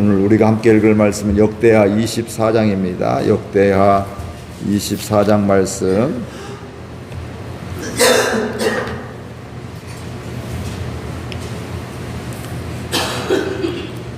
오늘 우리가 함께 읽을 말씀은 역대하 24장입니다. 역대하 24장 말씀.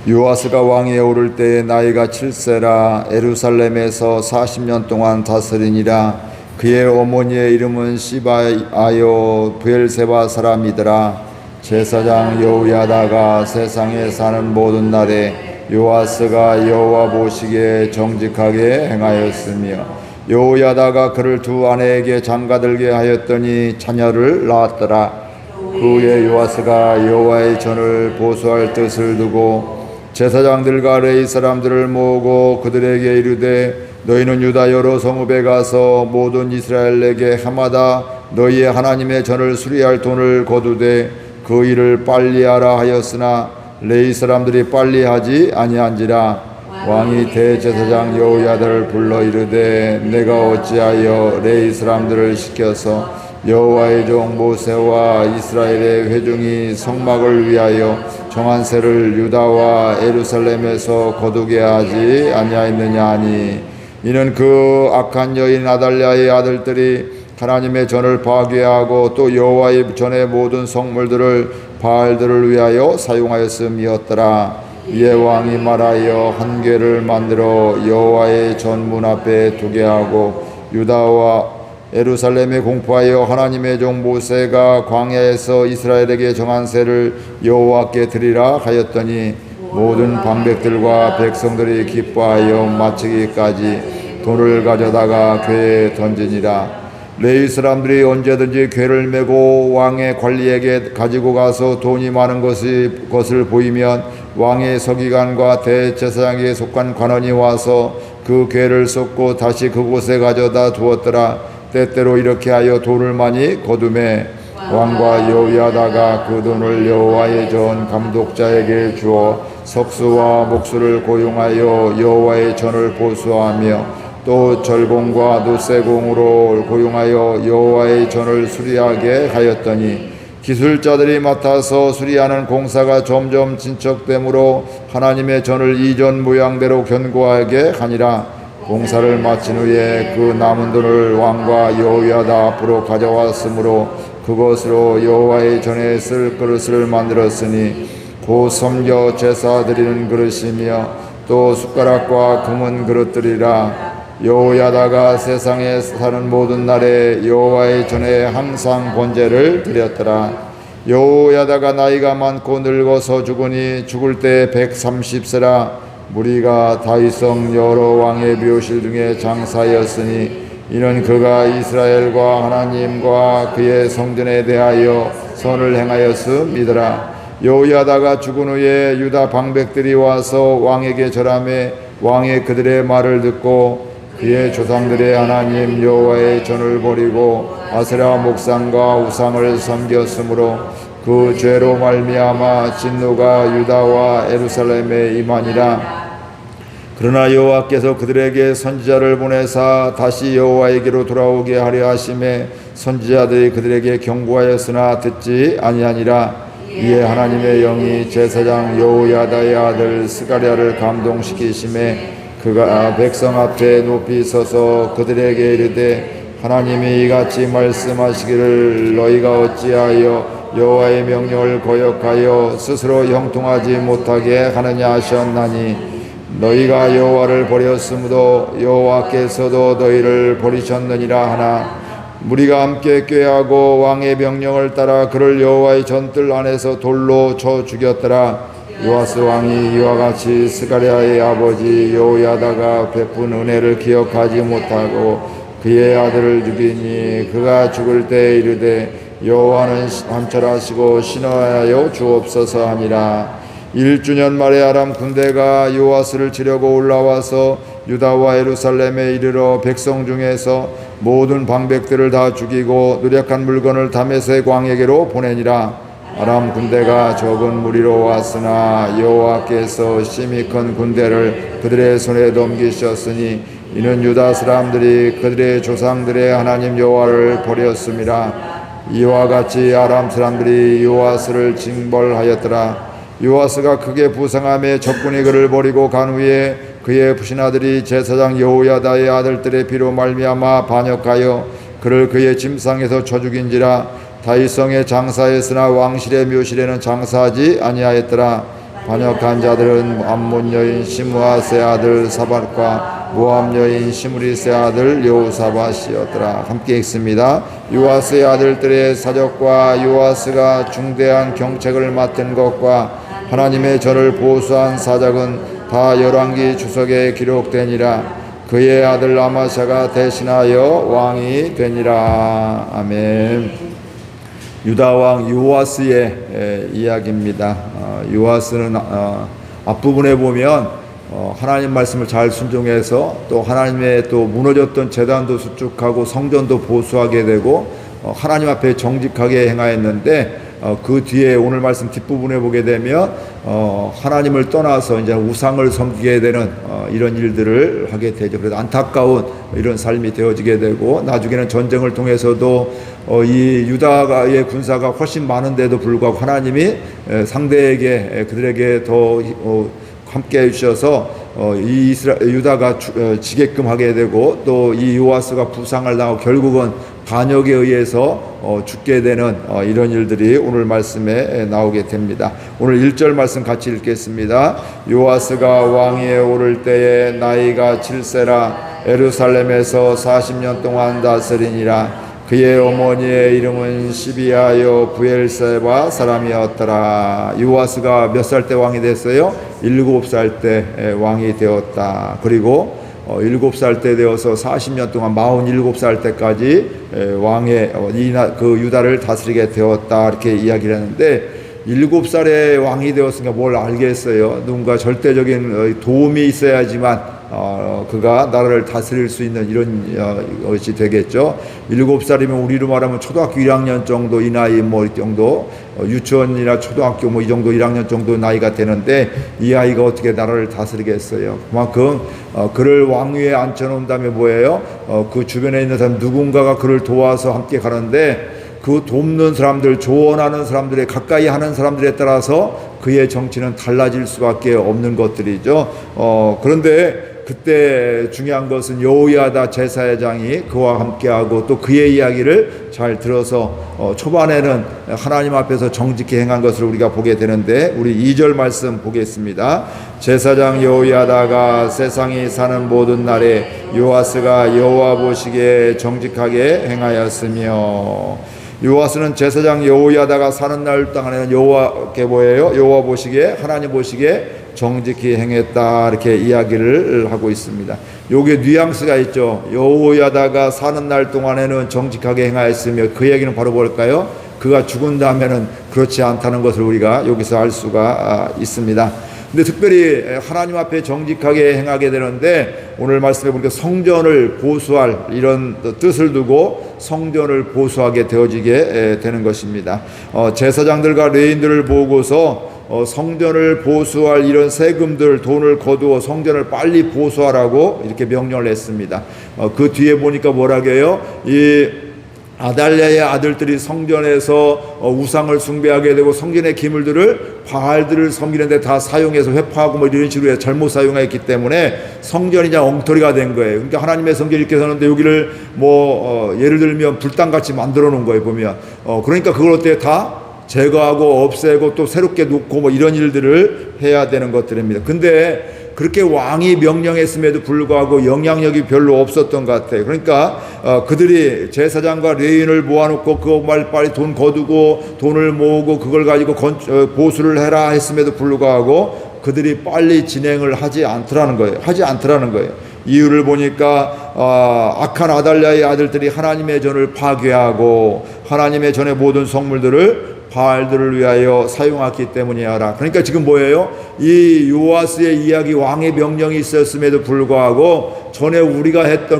요아스가 왕위에 오를 때에 나이가 7세라 예루살렘에서 40년 동안 다스리니라. 그의 어머니의 이름은 시바아요 브엘세바 사람이더라. 제사장 여호야다가 세상에 사는 모든 날에 요아스가 여호와 보시기에 정직하게 행하였으며 여호야다가 그를 두 아내에게 장가들게 하였더니 자녀를 낳았더라. 그 후에 요아스가 여호와의 전을 보수할 뜻을 두고 제사장들과 레위 사람들을 모으고 그들에게 이르되 너희는 유다 여러 성읍에 가서 모든 이스라엘에게 해마다 너희의 하나님의 전을 수리할 돈을 거두되 그 일을 빨리 하라 하였으나 레위 사람들이 빨리 하지 아니한지라. 왕이 대제사장 여호야다를 불러 이르되 내가 어찌하여 레위 사람들을 시켜서 여호와의 종 모세와 이스라엘의 회중이 성막을 위하여 정한 세를 유다와 예루살렘에서 거두게 하지 아니하였느냐 하니, 이는 그 악한 여인 아달랴의 아들들이 하나님의 전을 파괴하고 또 여호와의 전의 모든 성물들을 바알들을 위하여 사용하였음이었더라. 이에 왕이 말하여 한 궤를 만들어 여호와의 전문 앞에 두게 하고 유다와 예루살렘에 공포하여 하나님의 종 모세가 광야에서 이스라엘에게 정한 세를 여호와께 드리라 하였더니 모든 방백들과 백성들이 기뻐하여 마치기까지 돈을 가져다가 궤에 던지니라. 레위 사람들이 언제든지 궤를 메고 왕의 관리에게 가지고 가서 돈이 많은 것을 보이면 왕의 서기관과 대제사장에게 속한 관원이 와서 그 궤를 쏟고 다시 그곳에 가져다 두었더라. 때때로 이렇게 하여 돈을 많이 거두매 왕과 여호야다가 그 돈을 여호와의 전 감독자에게 주어 석수와 목수를 고용하여 여호와의 전을 보수하며 또 절공과 노쇠공으로 고용하여 여호와의 전을 수리하게 하였더니 기술자들이 맡아서 수리하는 공사가 점점 진척되므로 하나님의 전을 이전 모양대로 견고하게 하니라. 공사를 마친 후에 그 남은 돈을 왕과 여호야다 앞으로 가져왔으므로 그것으로 여호와의 전에 쓸 그릇을 만들었으니 곧 섬겨 제사 드리는 그릇이며 또 숟가락과 금은 그릇들이라. 여호야다가 세상에 사는 모든 날에 여호와의 전에 항상 번제를 드렸더라. 여호야다가 나이가 많고 늙어서 죽으니 죽을 때 130세라. 무리가 다윗성 여러 왕의 묘실 중에 장사였으니 이는 그가 이스라엘과 하나님과 그의 성전에 대하여 선을 행하였음이더라. 여호야다가 죽은 후에 유다 방백들이 와서 왕에게 절하매 왕이 그들의 말을 듣고 그의 조상들의 하나님 여호와의 전을 버리고 아세라 목상과 우상을 섬겼으므로 그 죄로 말미암아 진노가 유다와 예루살렘에 임하니라. 그러나 여호와께서 그들에게 선지자를 보내사 다시 여호와에게로 돌아오게 하려 하심에 선지자들이 그들에게 경고하였으나 듣지 아니하니라. 이에 하나님의 영이 제사장 여호야다의 아들 스가랴를 감동시키심에 그가 백성 앞에 높이 서서 그들에게 이르되 하나님이 이같이 말씀하시기를 너희가 어찌하여 여호와의 명령을 거역하여 스스로 형통하지 못하게 하느냐 하셨나니 너희가 여호와를 버렸으므로 여호와께서도 너희를 버리셨느니라 하나 무리가 함께 꾀하고 왕의 명령을 따라 그를 여호와의 전뜰 안에서 돌로 쳐 죽였더라. 요아스 왕이 이와 같이 스가랴의 아버지 여호야다가 베푼 은혜를 기억하지 못하고 그의 아들을 죽이니 그가 죽을 때 이르되 여호와는 함철하시고 신원하여 주옵소서 하니라. 1주년 말에 아람 군대가 요아스를 치려고 올라와서 유다와 예루살렘에 이르러 백성 중에서 모든 방백들을 다 죽이고 누력한 물건을 다메섹 왕에게로 보내니라. 아람 군대가 적은 무리로 왔으나 여호와께서 심히 큰 군대를 그들의 손에 넘기셨으니 이는 유다 사람들이 그들의 조상들의 하나님 여호와를 버렸음이라. 이와 같이 아람 사람들이 요아스를 징벌하였더라. 요아스가 크게 부상함에 적군이 그를 버리고 간 후에 그의 부신 아들이 제사장 여호야다의 아들들의 피로 말미암아 반역하여 그를 그의 침상에서 쳐 죽인지라. 다윗성에 장사했으나 왕실의 묘실에는 장사하지 아니하였더라. 반역한 자들은 암몬 여인 시므아세 아들 사밧과 모압 여인 시므리세 아들 여호사밧이었더라. 함께 읽습니다. 요아스의 아들들의 사적과 요아스가 중대한 경책을 맡은 것과 하나님의 전을 보수한 사적은 다 열왕기 주석에 기록되니라. 그의 아들 아마샤가 대신하여 왕이 되니라. 아멘. 유다왕 요아스의 이야기입니다. 요아스는 앞부분에 보면 하나님 말씀을 잘 순종해서 또 하나님의 또 무너졌던 제단도 수축하고 성전도 보수하게 되고 하나님 앞에 정직하게 행하였는데, 그 뒤에 오늘 말씀 뒷부분에 보게 되면 하나님을 떠나서 이제 우상을 섬기게 되는 이런 일들을 하게 되죠. 그래서 안타까운 이런 삶이 되어지게 되고, 나중에는 전쟁을 통해서도 이 유다의 군사가 훨씬 많은데도 불구하고 하나님이 상대에게 그들에게 더 함께 해주셔서 이 유다가 지게끔 하게 되고, 또 이 요아스가 부상을 당하고 결국은 반역에 의해서 죽게 되는 이런 일들이 오늘 말씀에 나오게 됩니다. 오늘 1절 말씀 같이 읽겠습니다. 요아스가 왕위에 오를 때에 나이가 7세라 예루살렘에서 40년 동안 다스리니라. 그의 어머니의 이름은 시비아요 부엘세바 사람이었더라. 요아스가 몇 살 때 왕이 됐어요? 7살 때 왕이 되었다. 그리고 7살 때 되어서 40년 동안 47살 때까지 왕의 그 유다를 다스리게 되었다. 이렇게 이야기를 하는데, 7살에 왕이 되었으니까 뭘 알겠어요? 누군가 절대적인 도움이 있어야지만 그가 나라를 다스릴 수 있는 이런 것이 되겠죠. 7살이면 우리로 말하면 초등학교 1학년 정도, 이 나이 뭐 이 정도, 유치원이나 초등학교 뭐 이 정도 1학년 정도 나이가 되는데, 이 아이가 어떻게 나라를 다스리겠어요? 그만큼 그를 왕위에 앉혀놓은 다음에 뭐예요? 그 주변에 있는 사람 누군가가 그를 도와서 함께 가는데, 그 돕는 사람들, 조언하는 사람들의 가까이 하는 사람들에 따라서 그의 정치는 달라질 수밖에 없는 것들이죠. 그런데 그때 중요한 것은 여호야다 제사장이 그와 함께하고 또 그의 이야기를 잘 들어서 초반에는 하나님 앞에서 정직히 행한 것을 우리가 보게 되는데, 우리 2절 말씀 보겠습니다. 제사장 여호야다가 세상이 사는 모든 날에 요아스가 여호와 보시기에 정직하게 행하였으며, 요아스는 제사장 여호야다가 사는 날 동안에는 여호와께 뭐예요? 여호와 보시기에, 하나님 보시기에 정직히 행했다. 이렇게 이야기를 하고 있습니다. 요게 뉘앙스가 있죠. 여호야다가 사는 날 동안에는 정직하게 행하였으며, 그 얘기는 바로 뭘까요? 그가 죽은 다음에는 그렇지 않다는 것을 우리가 여기서 알 수가 있습니다. 근데 특별히 하나님 앞에 정직하게 행하게 되는데, 오늘 말씀해 보니까 성전을 보수할 이런 뜻을 두고 성전을 보수하게 되어지게 되는 것입니다. 제사장들과 레위인들을 보고서 성전을 보수할 이런 세금들, 돈을 거두어 성전을 빨리 보수하라고 이렇게 명령을 했습니다. 그 뒤에 보니까 뭐라고 해요? 이 아달랴의 아들들이 성전에서 우상을 숭배하게 되고 성전의 기물들을 바알들을 섬기는 데 다 사용해서 회파하고 뭐 이런 식으로 잘못 사용했기 때문에 성전이 그냥 엉터리가 된 거예요. 그러니까 하나님의 성전이 이렇게 서는데 여기를 예를 들면 불당같이 만들어 놓은 거예요, 보면. 그러니까 그걸 어때요? 다 제거하고 없애고 또 새롭게 놓고 뭐 이런 일들을 해야 되는 것들입니다. 근데 그렇게 왕이 명령했음에도 불구하고 영향력이 별로 없었던 것 같아요. 그러니까 그들이 제사장과 레위인을 모아놓고 그거 빨리 돈 거두고 돈을 모으고 그걸 가지고 보수를 해라 했음에도 불구하고 그들이 빨리 진행을 하지 않더라는 거예요. 이유를 보니까 악한 아달랴의 아들들이 하나님의 전을 파괴하고 하나님의 전의 모든 성물들을 바알들을 위하여 사용했기 때문이라. 그러니까 지금 뭐예요? 이 요아스의 이야기, 왕의 명령이 있었음에도 불구하고 전에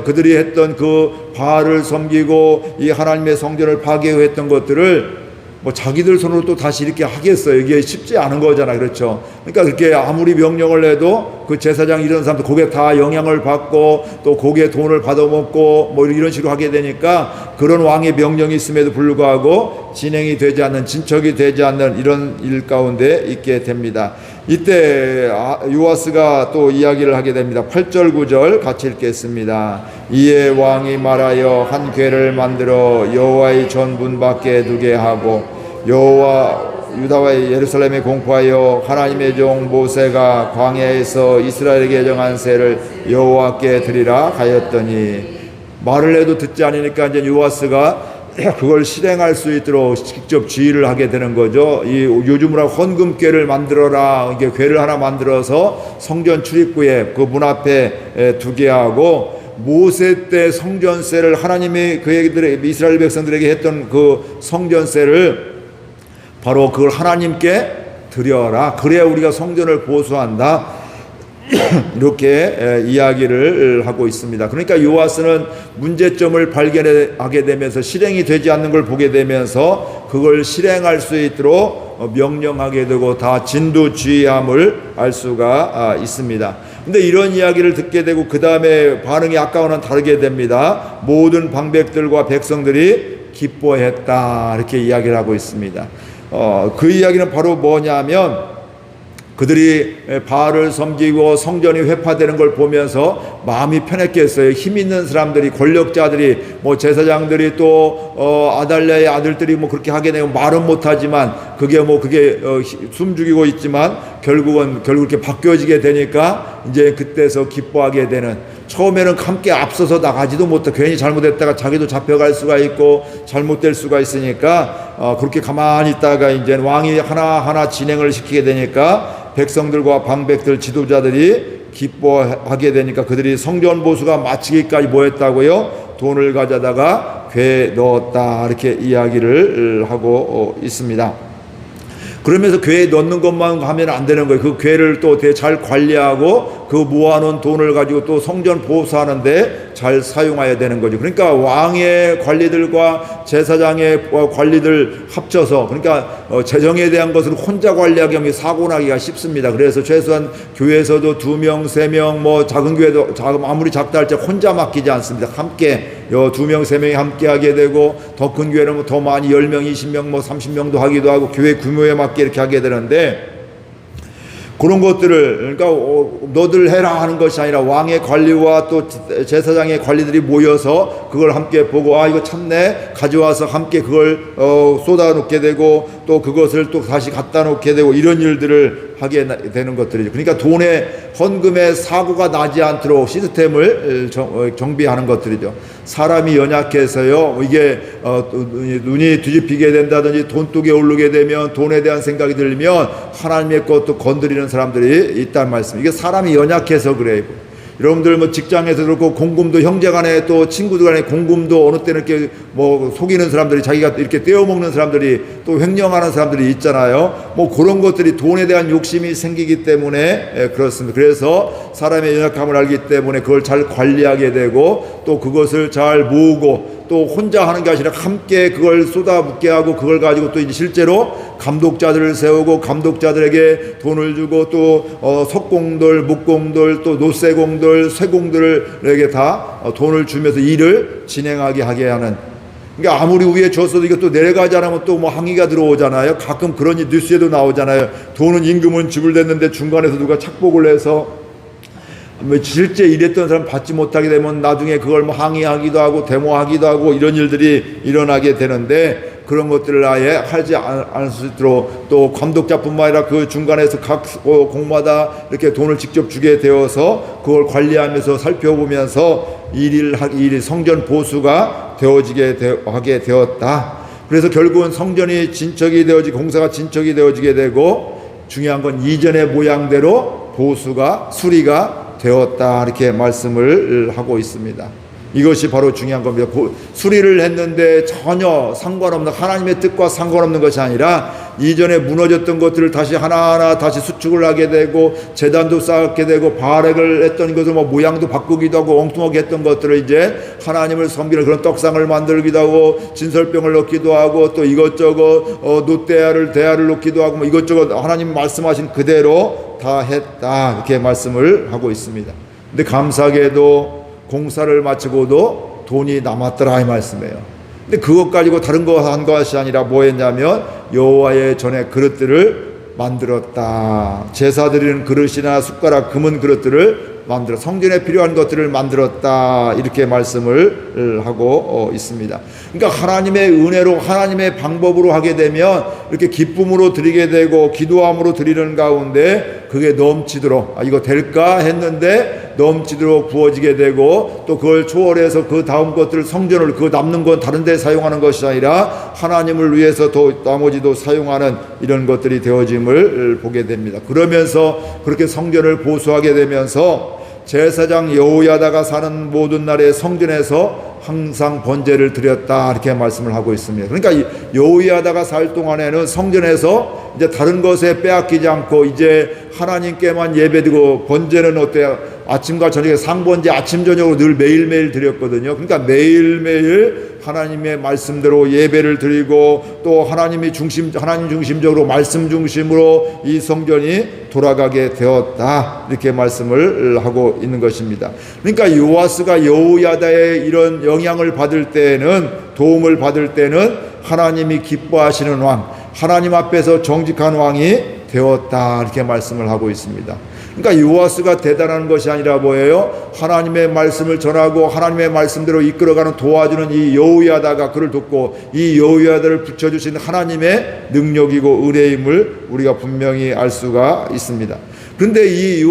그들이 했던 그 바알을 섬기고 이 하나님의 성전을 파괴했던 것들을 뭐 자기들 손으로 또 다시 이렇게 하겠어요. 이게 쉽지 않은 거잖아. 그렇죠. 그러니까 그렇게 아무리 명령을 해도 그 제사장 이런 사람들 거기에 다 영향을 받고 또 거기에 돈을 받아먹고 뭐 이런 식으로 하게 되니까 그런 왕의 명령이 있음에도 불구하고 진행이 되지 않는, 진척이 되지 않는 이런 일 가운데 있게 됩니다. 이때 요아스가 또 이야기를 하게 됩니다. 8절 9절 같이 읽겠습니다. 이에 왕이 말하여 한 궤를 만들어 여호와의 전문 밖에 두게 하고 유다와 예루살렘에 공포하여 하나님의 종 모세가 광야에서 이스라엘에게 정한 세를 여호와께 드리라 하였더니, 말을 해도 듣지 않으니까 이제 요아스가 그걸 실행할 수 있도록 직접 지휘를 하게 되는 거죠. 이 요즘으로 헌금궤를 만들어라. 이게 궤를 하나 만들어서 성전 출입구에 그 문 앞에 두게 하고, 모세 때 성전세를 하나님이 그에게 이스라엘 백성들에게 했던 그 성전세를 바로 그걸 하나님께 드려라. 그래야 우리가 성전을 보수한다. 이렇게 이야기를 하고 있습니다. 그러니까 요아스는 문제점을 발견하게 되면서 실행이 되지 않는 걸 보게 되면서 그걸 실행할 수 있도록 명령하게 되고 다 진두지휘함을 알 수가 있습니다. 근데 이런 이야기를 듣게 되고 그 다음에 반응이 아까와는 다르게 됩니다. 모든 방백들과 백성들이 기뻐했다. 이렇게 이야기를 하고 있습니다. 그 이야기는 바로 뭐냐면, 그들이 바알을 섬기고 성전이 회파되는 걸 보면서 마음이 편했겠어요. 힘 있는 사람들이, 권력자들이, 뭐 제사장들이 또 아달랴의 아들들이 뭐 그렇게 하게 되면 말은 못하지만 그게 숨죽이고 있지만 결국 이렇게 바뀌어지게 되니까 이제 그때서 기뻐하게 되는, 처음에는 함께 앞서서 나가지도 못해 괜히 잘못했다가 자기도 잡혀갈 수가 있고 잘못될 수가 있으니까 그렇게 가만히 있다가 이제 왕이 하나하나 진행을 시키게 되니까 백성들과 방백들 지도자들이 기뻐하게 되니까 그들이 성전 보수가 마치기까지 뭐 했다고요? 돈을 가져다가 궤에 넣었다. 이렇게 이야기를 하고 있습니다. 그러면서 궤에 넣는 것만 하면 안 되는 거예요. 그 궤를 또 잘 관리하고 그 모아놓은 돈을 가지고 또 성전 보수하는데 잘 사용해야 되는 거죠. 그러니까 왕의 관리들과 제사장의 관리들 합쳐서, 그러니까 재정에 대한 것을 혼자 관리하기 하면 사고 나기가 쉽습니다. 그래서 최소한 교회에서도 2명, 3명, 뭐 작은 교회도 아무리 작다 할지 혼자 맡기지 않습니다. 함께 2명, 3명이 함께 하게 되고, 더 큰 교회는 더 많이 10명, 20명, 뭐 30명도 하기도 하고 교회 규모에 맞게 이렇게 하게 되는데, 그런 것들을 그러니까 너들 해라 하는 것이 아니라 왕의 관리와 또 제사장의 관리들이 모여서 그걸 함께 보고, 이거 참네, 가져와서 함께 그걸 쏟아놓게 되고 또 그것을 또 다시 갖다 놓게 되고 이런 일들을 하게 되는 것들이죠. 그러니까 돈에 헌금에 사고가 나지 않도록 시스템을 정비하는 것들이죠. 사람이 연약해서요, 이게 눈이 뒤집히게 된다든지 돈독에 오르게 되면, 돈에 대한 생각이 들면 하나님의 것도 건드리는 사람들이 있다는 말씀. 이게 사람이 연약해서 그래요. 여러분들 뭐 직장에서 그렇고 공금도, 형제간에 또 친구들 간에 공금도 어느 때는 이렇게 뭐 속이는 사람들이, 자기가 이렇게 떼어먹는 사람들이, 또 횡령하는 사람들이 있잖아요. 뭐 그런 것들이 돈에 대한 욕심이 생기기 때문에 그렇습니다. 그래서 사람의 연약함을 알기 때문에 그걸 잘 관리하게 되고 또 그것을 잘 모으고, 또 혼자 하는 게 아니라 함께 그걸 쏟아붓게 하고 그걸 가지고 또 이제 실제로 감독자들을 세우고 감독자들에게 돈을 주고 또 석공들, 목공들, 또 노쇠공들, 쇠공들에게 다 돈을 주면서 일을 진행하게 하게 하는. 그러니까 아무리 위에 줬어도 이것도 내려가지 않으면 또 뭐 항의가 들어오잖아요. 가끔 그런 뉴스에도 나오잖아요. 돈은 임금은 지불됐는데 중간에서 누가 착복을 해서 실제 일했던 사람 받지 못하게 되면 나중에 그걸 뭐 항의하기도 하고 데모하기도 하고 이런 일들이 일어나게 되는데, 그런 것들을 아예 하지 않을 수 있도록 또 감독자뿐만 아니라 그 중간에서 각 공마다 이렇게 돈을 직접 주게 되어서 그걸 관리하면서 살펴보면서 일이 성전 보수가 하게 되었다. 그래서 결국은 성전이 진척이 되어지고 공사가 진척이 되어지게 되고, 중요한 건 이전의 모양대로 보수가 수리가 되었다. 이렇게 말씀을 하고 있습니다. 이것이 바로 중요한 겁니다. 수리를 했는데 전혀 상관없는, 하나님의 뜻과 상관없는 것이 아니라 이전에 무너졌던 것들을 다시 하나하나 다시 수축을 하게 되고 제단도 쌓게 되고 바알을 했던 것을 뭐 모양도 바꾸기도 하고 엉뚱하게 했던 것들을 이제 하나님을 섬기는 그런 떡상을 만들기도 하고 진설병을 넣기도 하고 또 이것저것 대야를 놓기도 하고 뭐 이것저것 하나님 말씀하신 그대로 다 했다, 이렇게 말씀을 하고 있습니다. 근데 감사하게도 공사를 마치고도 돈이 남았더라, 이 말씀이에요. 근데 그것 가지고 다른 거 한 것이 아니라 뭐 했냐면 여호와의 전에 그릇들을 만들었다. 제사 드리는 그릇이나 숟가락, 금은 그릇들을 만들어 성전에 필요한 것들을 만들었다, 이렇게 말씀을 하고 있습니다. 그러니까 하나님의 은혜로 하나님의 방법으로 하게 되면 이렇게 기쁨으로 드리게 되고 기도함으로 드리는 가운데 그게 넘치도록 이거 될까 했는데 넘치도록 부어지게 되고 또 그걸 초월해서 그 다음 것들을 성전을 그 남는 건 다른 데 사용하는 것이 아니라 하나님을 위해서 또 나머지도 사용하는 이런 것들이 되어짐을 보게 됩니다. 그러면서 그렇게 성전을 보수하게 되면서 제사장 여호야다가 사는 모든 날에 성전에서 항상 번제를 드렸다, 이렇게 말씀을 하고 있습니다. 그러니까 여호야다가 살 동안에는 성전에서 이제 다른 것에 빼앗기지 않고 이제 하나님께만 예배드리고, 번제는 어때요? 아침과 저녁에 상번제 아침 저녁으로 늘 매일매일 드렸거든요. 그러니까 매일매일 하나님의 말씀대로 예배를 드리고 또 하나님 중심적으로 말씀 중심으로 이 성전이 돌아가게 되었다, 이렇게 말씀을 하고 있는 것입니다. 그러니까 요아스가 여호야다의 이런 영향을 받을 때는, 도움을 받을 때는 하나님이 기뻐하시는 왕, 하나님 앞에서 정직한 왕이 되었다, 이렇게 말씀을 하고 있습니다. 그러니까 요아스가 대단한 것이 아니라 뭐예요? 하나님의 말씀을 전하고 하나님의 말씀대로 이끌어가는 도와주는 이 여호야다가 그를 돕고 이 여호야다를 붙여주신 하나님의 능력이고 은혜임을 우리가 분명히 알 수가 있습니다. 그런데 이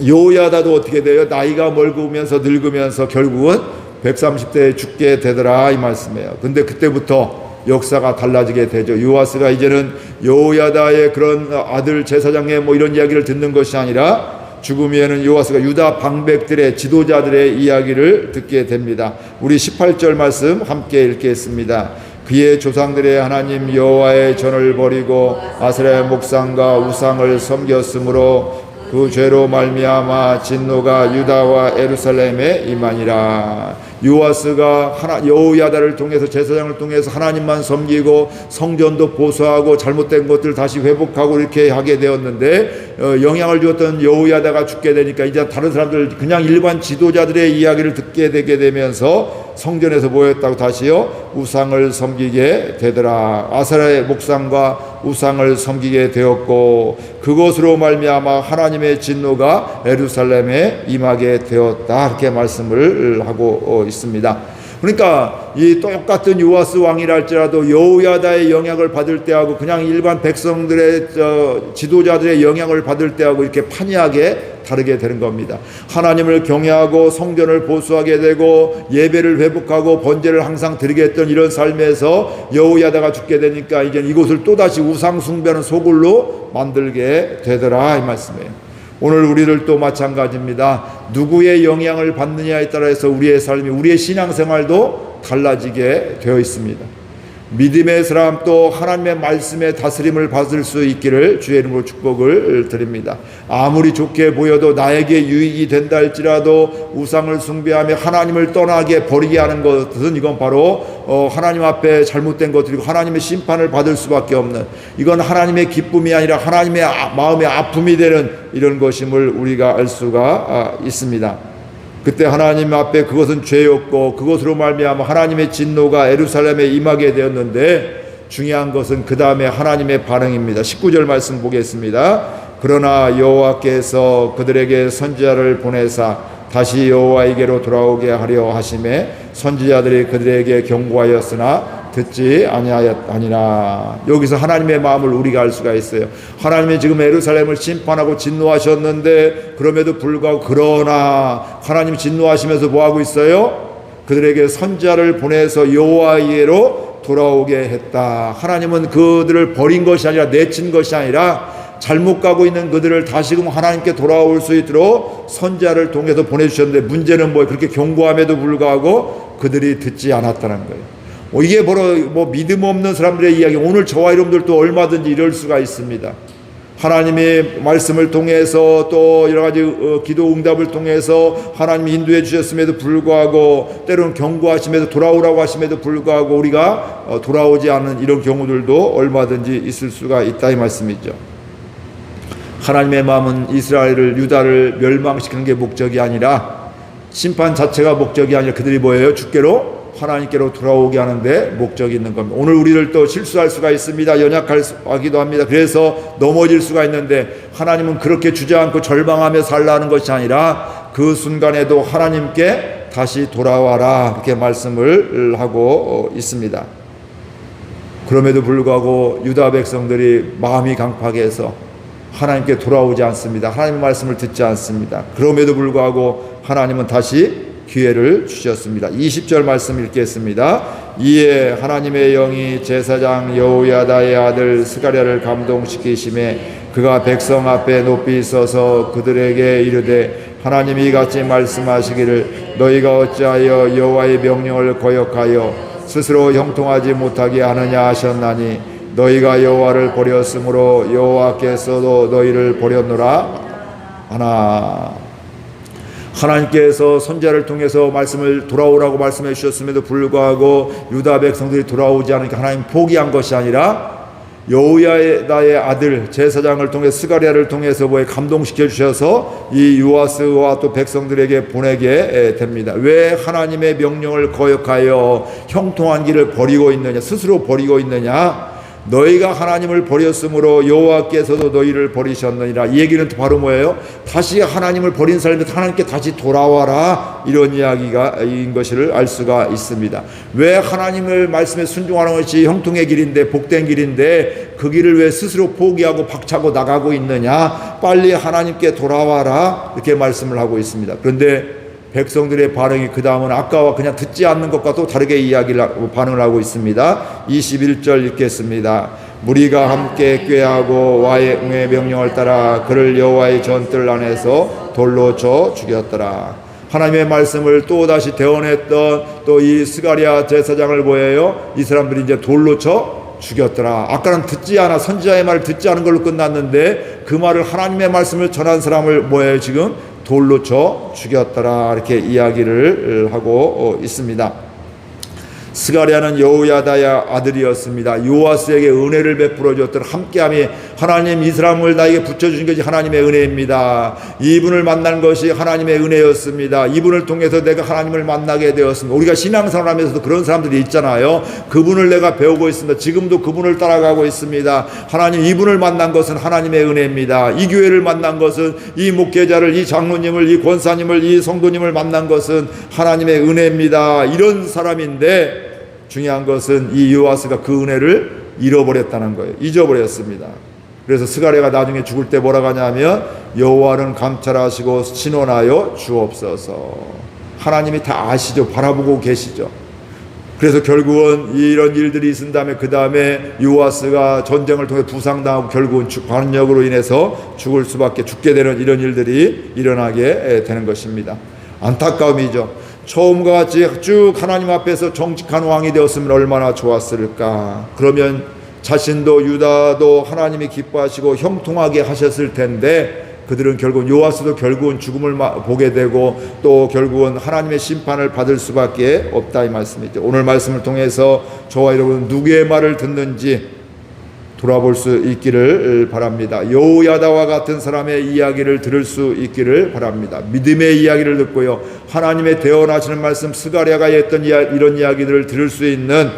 여호야다도 어떻게 돼요? 나이가 먹으면서 늙으면서 결국은 130대에 죽게 되더라, 이 말씀이에요. 근데 그때부터 역사가 달라지게 되죠. 요아스가 이제는 여호야다의 그런 아들 제사장의 뭐 이런 이야기를 듣는 것이 아니라 죽음에는 요아스가 유다 방백들의 지도자들의 이야기를 듣게 됩니다. 우리 18절 말씀 함께 읽겠습니다. 그의 조상들의 하나님 여호와의 전을 버리고 아세라의 목상과 우상을 섬겼으므로 그 죄로 말미암아 진노가 유다와 예루살렘에 임하니라. 요아스가 여호야다를 통해서 제사장을 통해서 하나님만 섬기고 성전도 보수하고 잘못된 것들 다시 회복하고 이렇게 하게 되었는데 영향을 주었던 여호야다가 죽게 되니까 이제 다른 사람들 그냥 일반 지도자들의 이야기를 듣게 되게 되면서 성전에서 모였다고 다시요 우상을 섬기게 되더라. 아세라의 목상과 우상을 섬기게 되었고 그것으로 말미암아 하나님의 진노가 예루살렘에 임하게 되었다, 이렇게 말씀을 하고 있습니다. 그러니까 이 똑같은 요아스 왕이랄지라도 여호야다의 영향을 받을 때하고 그냥 일반 백성들의 지도자들의 영향을 받을 때하고 이렇게 판이하게 다르게 되는 겁니다. 하나님을 경외하고 성전을 보수하게 되고 예배를 회복하고 번제를 항상 드리게 했던 이런 삶에서 여호야다가 죽게 되니까 이제 이곳을 또다시 우상 숭배하는 소굴로 만들게 되더라, 이 말씀이에요. 오늘 우리들도 마찬가지입니다. 누구의 영향을 받느냐에 따라서 우리의 삶이, 우리의 신앙생활도 달라지게 되어 있습니다. 믿음의 사람 또 하나님의 말씀의 다스림을 받을 수 있기를 주의 이름으로 축복을 드립니다. 아무리 좋게 보여도 나에게 유익이 된다 할지라도 우상을 숭배하며 하나님을 떠나게 버리게 하는 것은 이건 바로 하나님 앞에 잘못된 것들이고 하나님의 심판을 받을 수밖에 없는, 이건 하나님의 기쁨이 아니라 하나님의 마음의 아픔이 되는 이런 것임을 우리가 알 수가 있습니다. 그때 하나님 앞에 그것은 죄였고 그것으로 말미암아 하나님의 진노가 예루살렘에 임하게 되었는데 중요한 것은 그 다음에 하나님의 반응입니다. 19절 말씀 보겠습니다. 그러나 여호와께서 그들에게 선지자를 보내사 다시 여호와에게로 돌아오게 하려 하심에 선지자들이 그들에게 경고하였으나 듣지 아니하였느니라. 여기서 하나님의 마음을 우리가 알 수가 있어요. 하나님이 지금 예루살렘을 심판하고 진노하셨는데 그럼에도 불구하고 그러나 하나님 진노하시면서 뭐하고 있어요? 그들에게 선지자를 보내서 여호와에게로 돌아오게 했다. 하나님은 그들을 버린 것이 아니라 내친 것이 아니라 잘못 가고 있는 그들을 다시금 하나님께 돌아올 수 있도록 선지자를 통해서 보내주셨는데, 문제는 뭐예요? 그렇게 경고함에도 불구하고 그들이 듣지 않았다는 거예요. 이게 바로 믿음 없는 사람들의 이야기. 오늘 저와 여러분들도 얼마든지 이럴 수가 있습니다. 하나님의 말씀을 통해서 또 여러 가지 기도 응답을 통해서 하나님이 인도해 주셨음에도 불구하고, 때로는 경고하심에도 돌아오라고 하심에도 불구하고 우리가 돌아오지 않는 이런 경우들도 얼마든지 있을 수가 있다 이 말씀이죠. 하나님의 마음은 이스라엘을, 유다를 멸망시키는 게 목적이 아니라, 심판 자체가 목적이 아니라 그들이 뭐예요? 주께로, 하나님께로 돌아오게 하는데 목적이 있는 겁니다. 오늘 우리를 또 실수할 수가 있습니다. 연약하기도 합니다. 그래서 넘어질 수가 있는데, 하나님은 그렇게 주저앉고 절망하며 살라는 것이 아니라 그 순간에도 하나님께 다시 돌아와라, 이렇게 말씀을 하고 있습니다. 그럼에도 불구하고 유다 백성들이 마음이 강팍해서 하나님께 돌아오지 않습니다. 하나님의 말씀을 듣지 않습니다. 그럼에도 불구하고 하나님은 다시 기회를 주셨습니다. 20절 말씀 읽겠습니다. 이에 하나님의 영이 제사장 여호야다의 아들 스가랴를 감동시키심에 그가 백성 앞에 높이 서서 그들에게 이르되, 하나님이 이같이 말씀하시기를 너희가 어찌하여 여호와의 명령을 거역하여 스스로 형통하지 못하게 하느냐 하셨나니, 너희가 여호와를 버렸으므로 여호와께서도 너희를 버렸노라 하나. 하나님께서 선지자를 통해서 말씀을 돌아오라고 말씀해 주셨음에도 불구하고 유다 백성들이 돌아오지 않으니까 하나님 포기한 것이 아니라 여호야다의 아들 제사장을 통해 스가랴를 통해서 감동시켜 주셔서 이 요아스와 또 백성들에게 보내게 됩니다. 왜 하나님의 명령을 거역하여 형통한 길을 버리고 있느냐, 스스로 버리고 있느냐? 너희가 하나님을 버렸으므로 여호와께서도 너희를 버리셨느니라. 이 얘기는 바로 뭐예요? 다시 하나님을 버린 사람이 하나님께 다시 돌아와라, 이런 이야기인 것을 알 수가 있습니다. 왜 하나님을 말씀에 순종하는 것이 형통의 길인데, 복된 길인데 그 길을 왜 스스로 포기하고 박차고 나가고 있느냐? 빨리 하나님께 돌아와라, 이렇게 말씀을 하고 있습니다. 그런데 백성들의 반응이 그 다음은 아까와 그냥 듣지 않는 것과 또 다르게 반응을 하고 있습니다. 21절 읽겠습니다. 무리가 함께 꾀하고 왕의 명령을 따라 그를 여호와의 전뜰 안에서 돌로 쳐 죽였더라. 하나님의 말씀을 또 다시 대언했던 또 이 스가랴 제사장을 뭐예요? 이 사람들이 이제 돌로 쳐 죽였더라. 아까는 듣지 않아, 선지자의 말을 듣지 않은 걸로 끝났는데 그 말을, 하나님의 말씀을 전한 사람을 뭐예요? 지금 돌로 쳐 죽였더라, 이렇게 이야기를 하고 있습니다. 스가랴는 여호야다의 아들이었습니다. 요아스에게 은혜를 베풀어 줬던 함께함이, 하나님 이 사람을 나에게 붙여주신 것이 하나님의 은혜입니다. 이분을 만난 것이 하나님의 은혜였습니다. 이분을 통해서 내가 하나님을 만나게 되었습니다. 우리가 신앙생활 하면서도 그런 사람들이 있잖아요. 그분을 내가 배우고 있습니다. 지금도 그분을 따라가고 있습니다. 하나님, 이분을 만난 것은 하나님의 은혜입니다. 이 교회를 만난 것은, 이 목회자를, 이 장로님을, 이 권사님을, 이 성도님을 만난 것은 하나님의 은혜입니다. 이런 사람인데, 중요한 것은 이 요아스가 그 은혜를 잃어버렸다는 거예요. 잊어버렸습니다. 그래서 스가랴가 나중에 죽을 때 뭐라고 하냐면, 여호와는 감찰하시고 신원하여 주옵소서. 하나님이 다 아시죠. 바라보고 계시죠. 그래서 결국은 이런 일들이 있은 다음에 그 다음에 요아스가 전쟁을 통해 부상당하고 결국은 반역으로 인해서 죽게 되는 이런 일들이 일어나게 되는 것입니다. 안타까움이죠. 처음과 같이 쭉 하나님 앞에서 정직한 왕이 되었으면 얼마나 좋았을까. 그러면 자신도 유다도 하나님이 기뻐하시고 형통하게 하셨을 텐데, 그들은 결국은, 요아스도 결국은 죽음을 보게 되고 또 결국은 하나님의 심판을 받을 수밖에 없다, 이 말씀이죠. 오늘 말씀을 통해서 저와 여러분 누구의 말을 듣는지 돌아볼 수 있기를 바랍니다. 여호야다와 같은 사람의 이야기를 들을 수 있기를 바랍니다. 믿음의 이야기를 듣고요, 하나님의 대언하시는 말씀, 스가랴가 했던 이런 이야기들을 들을 수 있는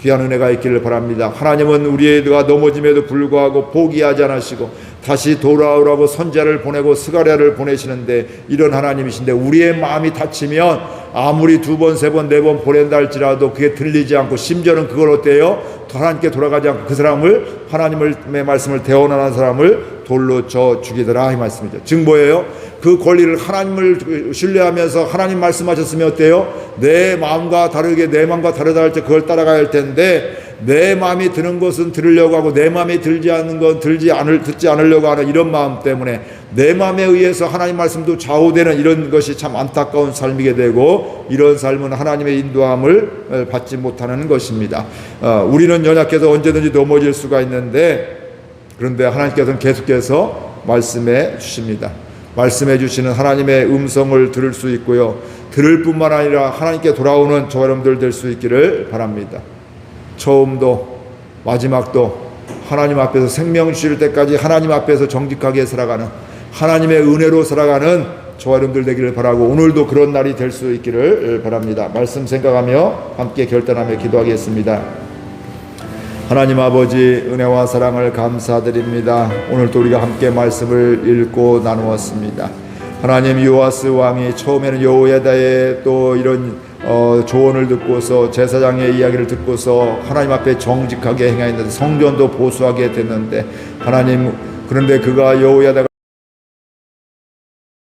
귀한 은혜가 있기를 바랍니다. 하나님은 우리가 넘어짐에도 불구하고 포기하지 않으시고 다시 돌아오라고 선지자를 보내고 스가랴를 보내시는데, 이런 하나님이신데 우리의 마음이 다치면 아무리 2번, 3번, 4번 보낸다 할지라도 그게 들리지 않고, 심지어는 그걸 어때요? 하나님께 돌아가지 않고 그 사람을, 하나님의 말씀을 대언하는 사람을 돌로 쳐 죽이더라, 이 말씀이죠. 즉 뭐예요? 그 권리를, 하나님을 신뢰하면서 하나님 말씀하셨으면 어때요? 내 마음과 다르게, 내 마음과 다르다 할 때 그걸 따라가야 할 텐데, 내 마음이 드는 것은 들으려고 하고 내 마음이 들지 않는 건 듣지 않으려고 하는 이런 마음 때문에 내 마음에 의해서 하나님 말씀도 좌우되는 이런 것이 참 안타까운 삶이게 되고, 이런 삶은 하나님의 인도함을 받지 못하는 것입니다. 우리는 연약해서 언제든지 넘어질 수가 있는데, 그런데 하나님께서는 계속해서 말씀해 주십니다. 말씀해 주시는 하나님의 음성을 들을 수 있고요, 들을 뿐만 아니라 하나님께 돌아오는 저와 여러분들 될 수 있기를 바랍니다. 처음도 마지막도 하나님 앞에서 생명 주실 때까지 하나님 앞에서 정직하게 살아가는, 하나님의 은혜로 살아가는 저와 여러분들 되기를 바라고, 오늘도 그런 날이 될 수 있기를 바랍니다. 말씀 생각하며 함께 결단하며 기도하겠습니다. 하나님 아버지, 은혜와 사랑을 감사드립니다. 오늘도 우리가 함께 말씀을 읽고 나누었습니다. 하나님, 요아스 왕이 처음에는 여호야다의 또 이런 조언을 듣고서, 제사장의 이야기를 듣고서 하나님 앞에 정직하게 행하였는데 성전도 보수하게 됐는데, 하나님, 그런데 그가 여호야다가